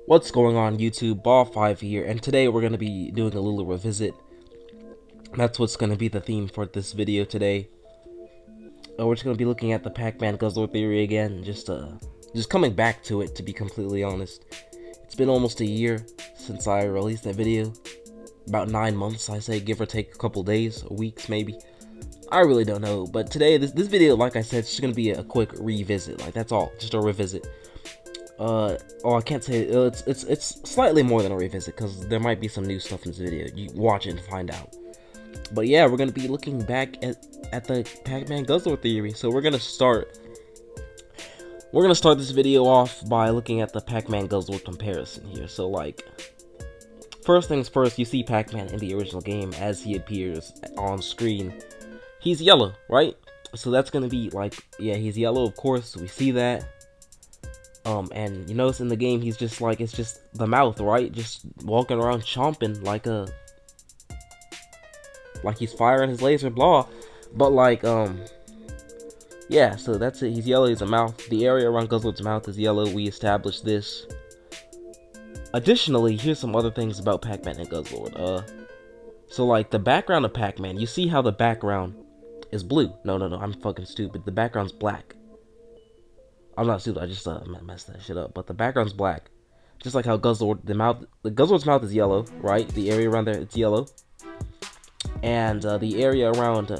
What's going on YouTube, Ball5 here, and today we're going to be doing a little revisit. That's what's going to be the theme for this video today. We're just going to be looking at the Pac-Man Guzzlord theory again, just coming back to it, to be completely honest. It's been almost a year since I released that video. About 9 months, I say, give or take a couple days, or weeks maybe. I really don't know, but today, this video, like I said, it's just going to be a quick revisit, like that's all, just a revisit. Oh, I can't say it's slightly more than a revisit because there might be some new stuff in this video. You watch it and find out. But yeah, we're gonna be looking back at the Pac-Man Guzzlord theory. So we're gonna start this video off by looking at the Pac-Man Guzzlord comparison here. So like, first things first, you see Pac-Man in the original game as he appears on screen. He's yellow, right? So that's gonna be like, yeah, he's yellow, of course. We see that. And you notice in the game he's just like, it's just the mouth, right? Just walking around chomping like he's firing his laser, blah. But like, yeah, so that's it. He's yellow, he's a mouth. The area around Guzzlord's mouth is yellow. We established this. Additionally, here's some other things about Pac-Man and Guzzlord. So like the background of Pac-Man, you see how the background is blue. No, I'm fucking stupid. The background's black. I'm not stupid, I just messed that shit up. But the background's black. Just like how Guzzlord's mouth is yellow, right? The area around there, it's yellow. And the area around,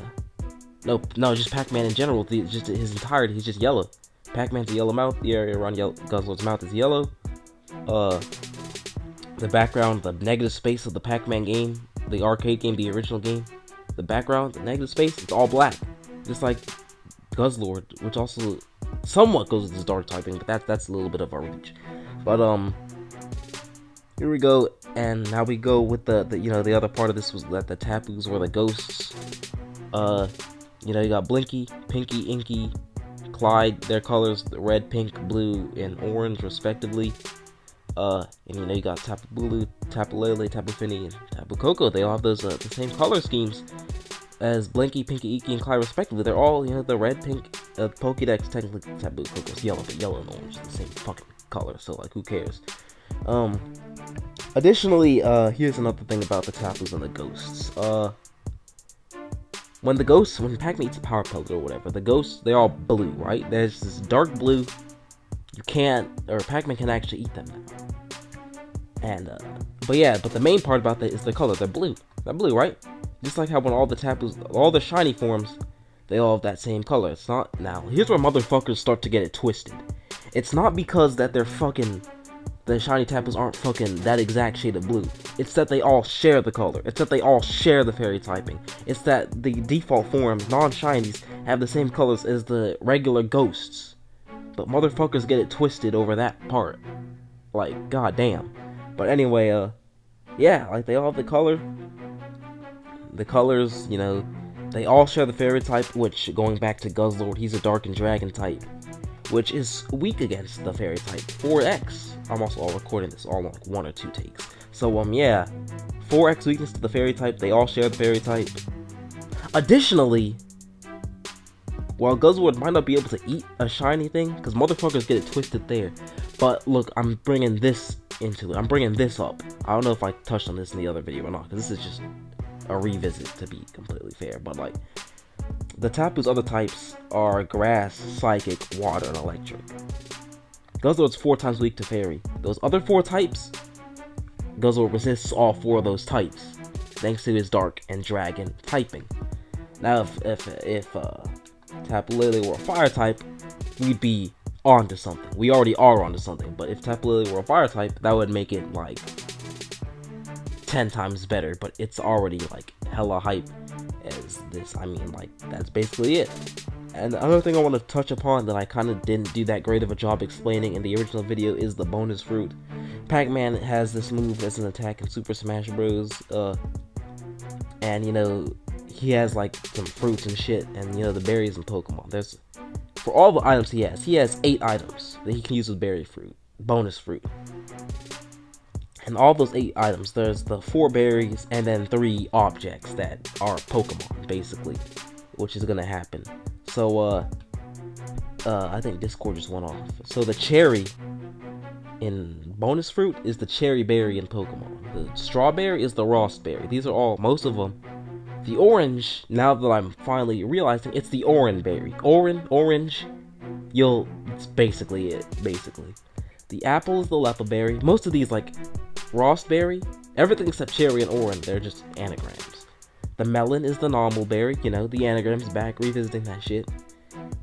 no, just Pac-Man in general, just his entirety, he's just yellow. Pac-Man's a yellow mouth, the area around Guzzlord's mouth is yellow. The background, the negative space of the Pac-Man game, the arcade game, the original game, the background, the negative space, it's all black. Just like Guzzlord, which also somewhat goes with this dark typing, but that's a little bit of a reach. But here we go, and now we go with the the other part of this was that the Tapus were the ghosts. You got Blinky, Pinky, Inky, Clyde, their colors, red, pink, blue, and orange respectively. And you got Tapu Bulu, Tapu Lele, Tapu Fini, and Tapu Koko. They all have those the same color schemes as Blinky, Pinky, Inky, and Clyde respectively. They're all, the red, pink, Pokédex, technically Tapu Koko's yellow, but yellow and orange are the same fucking color, so like, who cares? Additionally, here's another thing about the Tapus and the ghosts. When Pac-Man eats a power pellet or whatever, the ghosts, they're all blue, right? There's this dark blue, Pac-Man can actually eat them now. And, but the main part about that is the color, they're blue, right? Just like how when all the Tapus, all the shiny forms, they all have that same color. It's not, now, here's where motherfuckers start to get it twisted. It's not because that the shiny Tapus aren't fucking that exact shade of blue. It's that they all share the color. It's that they all share the fairy typing. It's that the default forms, non-shinies, have the same colors as the regular ghosts. But motherfuckers get it twisted over that part. Like, goddamn. But anyway, yeah, like they all have the color. The colors, they all share the fairy type, which, going back to Guzzlord, he's a dark and dragon type, which is weak against the fairy type, 4x. I'm also all recording this all in like 1 or 2 takes. So, yeah, 4x weakness to the fairy type, they all share the fairy type. Additionally, while Guzzlord might not be able to eat a shiny thing, because motherfuckers get it twisted there, but look, I'm bringing this into it. I'm bringing this up. I don't know if I touched on this in the other video or not, because this is just a revisit, to be completely fair. But like, the Tapu's other types are grass, psychic, water, and electric. Guzzlord's 4 times weak to fairy. Those other 4 types, Guzzlord resists all 4 of those types, thanks to his dark and dragon typing. Now, if Tapu Lele were a fire type, we'd be onto something. We already are onto something. But if Tapu Lele were a fire type, that would make it like 10 times better, but it's already like hella hype as this. I mean, like, that's basically it. And another thing I want to touch upon that I kind of didn't do that great of a job explaining in the original video is the bonus fruit. Pac-Man has this move as an attack in Super Smash Bros. And he has like some fruits and shit, and the berries and Pokemon. For all the items he has 8 items that he can use with berry fruit, bonus fruit. And all those 8 items, there's the 4 berries and then 3 objects that are Pokemon, basically, which is gonna happen. So, I think Discord just went off. So the cherry in bonus fruit is the cherry berry in Pokemon. The strawberry is the Ross berry. These are all, most of them. The orange, now that I'm finally realizing, it's the orange berry. Orange, it's basically it, basically. The apple is the Leppa berry. Most of these, like Ross berry, everything except cherry and orange, they're just anagrams. The melon is the normal berry, you know, the anagram's back, revisiting that shit.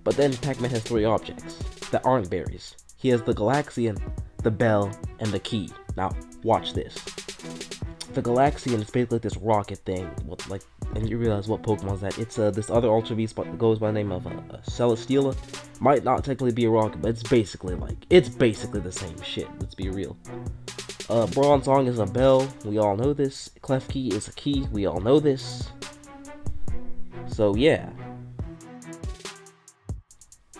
But then Pac-Man has 3 objects that aren't berries. He has the Galaxian, the Bell, and the Key. Now, watch this. The Galaxian is basically this rocket thing, and you realize what Pokemon's that. It's this other Ultra Beast that goes by the name of Celesteela. Might not technically be a rocket, but it's basically the same shit. Let's be real. Bronzong is a bell. We all know this. Klefki is a key. We all know this. So yeah.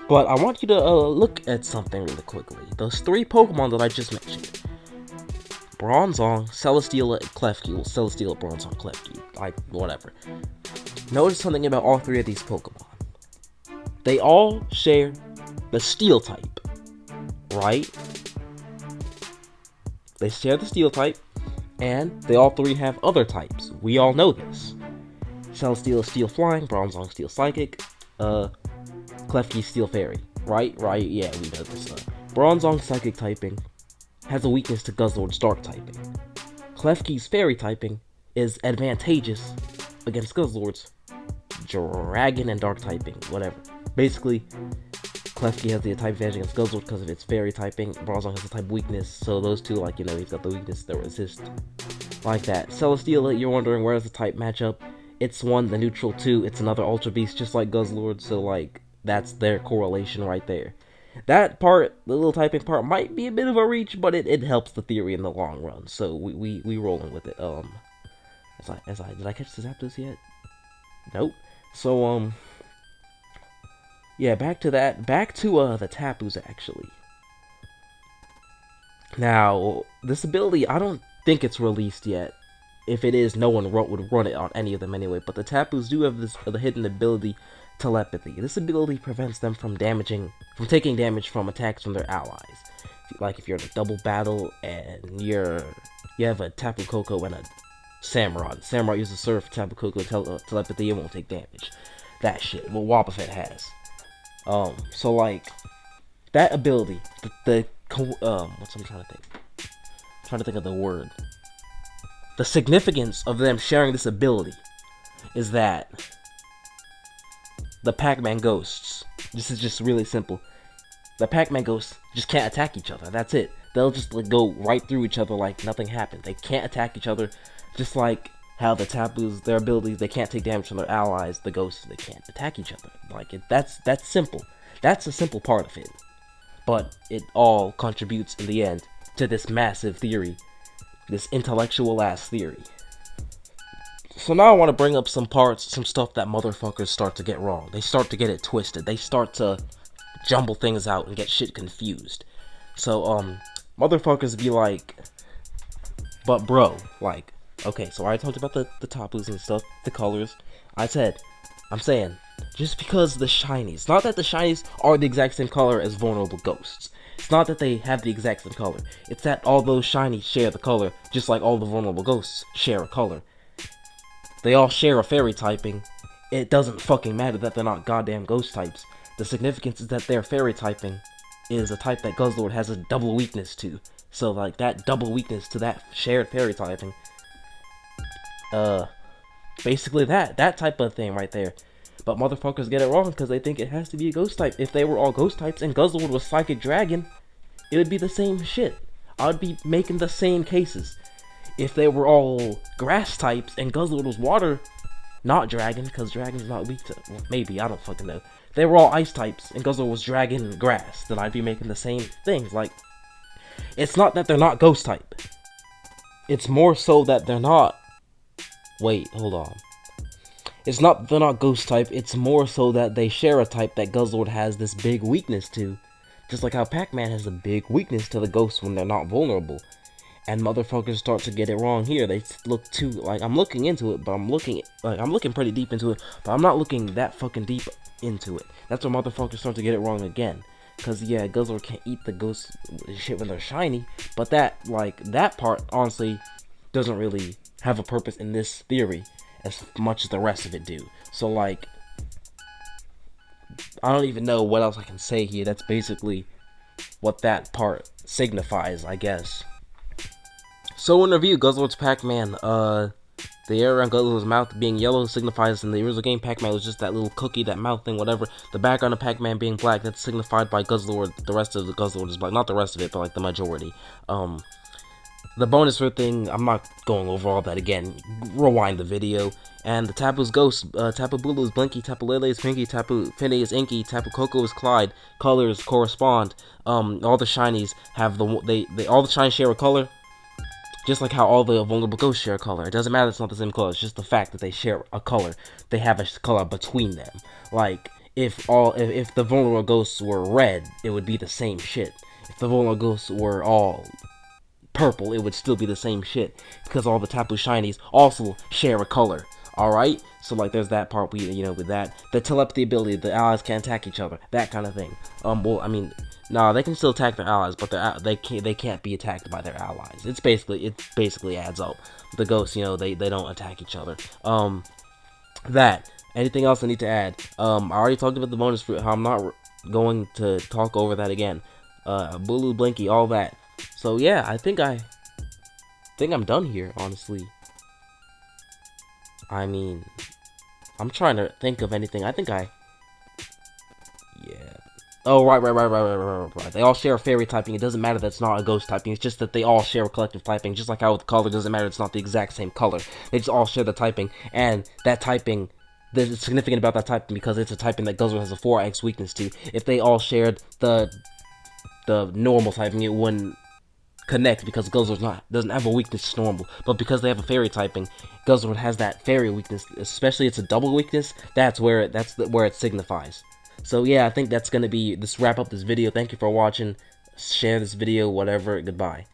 But I want you to look at something really quickly. Those 3 Pokemon that I just mentioned. Bronzong, Celesteela, and Klefki. Well, Celesteela, Bronzong, Klefki. Whatever. Notice something about all 3 of these Pokemon. They all share the Steel type. Right? They share the Steel type. And they all 3 have other types. We all know this. Celesteela, Steel Flying. Bronzong, Steel Psychic. Klefki, Steel Fairy. Right? Yeah, we know this. Bronzong, Psychic typing has a weakness to Guzzlord's Dark typing. Klefki's Fairy typing is advantageous against Guzzlord's Dragon and Dark typing, whatever. Basically, Klefki has the type advantage against Guzzlord because of its Fairy typing. Bronzong has the type weakness, so those two, he's got the weakness that resist. Like that. Celesteela, you're wondering where's the type matchup? It's 1, the neutral 2, it's another Ultra Beast just like Guzzlord, so that's their correlation right there. That part, the little typing part, might be a bit of a reach, but it helps the theory in the long run. So we rolling with it. Did I catch the Zapdos yet? Nope. So yeah, back to that. Back to the Tapus actually. Now this ability, I don't think it's released yet. If it is, no one would run it on any of them anyway. But the Tapus do have the hidden ability. Telepathy. This ability prevents them from taking damage from attacks from their allies. If you're in a double battle and you have a Tapu Koko and a Samurott. Samurott uses Surf, Tapu Koko telepathy, it won't take damage. That shit. Well, Wobbuffet has. So that ability, what's I'm trying to think. I'm trying to think of the word. The significance of them sharing this ability is that the Pac-Man ghosts. This is just really simple. The Pac-Man ghosts just can't attack each other. That's it. They'll just go right through each other like nothing happened. They can't attack each other, just like how the Tapus, their abilities, they can't take damage from their allies. The ghosts, they can't attack each other. That's simple. That's a simple part of it. But it all contributes in the end to this massive theory, this intellectual ass theory. So now I want to bring up some stuff that motherfuckers start to get wrong. They start to get it twisted. They start to jumble things out and get shit confused. So, motherfuckers be like, but bro, okay, so I talked about the Tapus and stuff, the colors. I'm saying, just because the shinies, not that the shinies are the exact same color as vulnerable ghosts. It's not that they have the exact same color. It's that all those shinies share the color, just like all the vulnerable ghosts share a color. They all share a fairy typing. It doesn't fucking matter that they're not goddamn ghost types. The significance is that their fairy typing is a type that Guzzlord has a double weakness to. So that double weakness to that shared fairy typing. Basically that type of thing right there. But motherfuckers get it wrong because they think it has to be a ghost type. If they were all ghost types and Guzzlord was Psychic Dragon, it would be the same shit. I would be making the same cases. If they were all grass types and Guzzlord was water, not dragon, because dragon's not weak to, well, maybe, I don't fucking know. If they were all ice types and Guzzlord was dragon and grass, then I'd be making the same things. It's not that they're not ghost type. It's more so that they're not, wait, hold on. It's not that they're not ghost type, it's more so that they share a type that Guzzlord has this big weakness to. Just like how Pac-Man has a big weakness to the ghosts when they're not vulnerable. And motherfuckers start to get it wrong here. They look too, I'm looking into it, but I'm looking pretty deep into it, but I'm not looking that fucking deep into it. That's where motherfuckers start to get it wrong again. Cause yeah, Guzzlord can't eat the ghost shit when they're shiny, but that part honestly doesn't really have a purpose in this theory as much as the rest of it do. So like, I don't even know what else I can say here. That's basically what that part signifies, I guess. So in review, Guzzlord's Pac-Man, the area around Guzzlord's mouth being yellow signifies in the original game Pac-Man was just that little cookie, that mouth thing, whatever. The background of Pac-Man being black, that's signified by Guzzlord. The rest of the Guzzlord is black. Not the rest of it, but like the majority. The bonus for thing, I'm not going over all that again. Rewind the video. And the Tapu's Ghost, Tapu Bulu is Blinky, Tapu Lele is Pinky, Tapu Fini is Inky, Tapu Koko is Clyde. Colors correspond. All the shinies have all the shinies share a color. Just like how all the vulnerable ghosts share a color. It doesn't matter it's not the same color, it's just the fact that they share a color. They have a color between them. Like, if the vulnerable ghosts were red, it would be the same shit. If the vulnerable ghosts were all purple, it would still be the same shit. Because all the Tapu shinies also share a color. Alright? So like there's that part with that. The telepathy ability, the allies can't attack each other. That kind of thing. Well, I mean, nah, they can still attack their allies, but they can't be attacked by their allies. It basically adds up. The ghosts, they don't attack each other. That. Anything else I need to add? I already talked about the bonus fruit, how I'm not going to talk over that again. Bulu, Blinky, all that. So yeah, I think I'm done here, honestly. I mean, I'm trying to think of anything. Yeah. Oh, right. They all share a fairy typing. It doesn't matter that it's not a ghost typing. It's just that they all share a collective typing. Just like how with color, it doesn't matter it's not the exact same color. They just all share the typing. And that typing, it's significant about that typing because it's a typing that Guzzlord has a 4x weakness to. If they all shared the normal typing, it wouldn't connect because Guzzlord doesn't have a weakness to normal, but because they have a fairy typing, Guzzlord has that fairy weakness. Especially it's a double weakness. That's where it signifies. So yeah, I think that's gonna be wrap up this video. Thank you for watching. Share this video, whatever. Goodbye.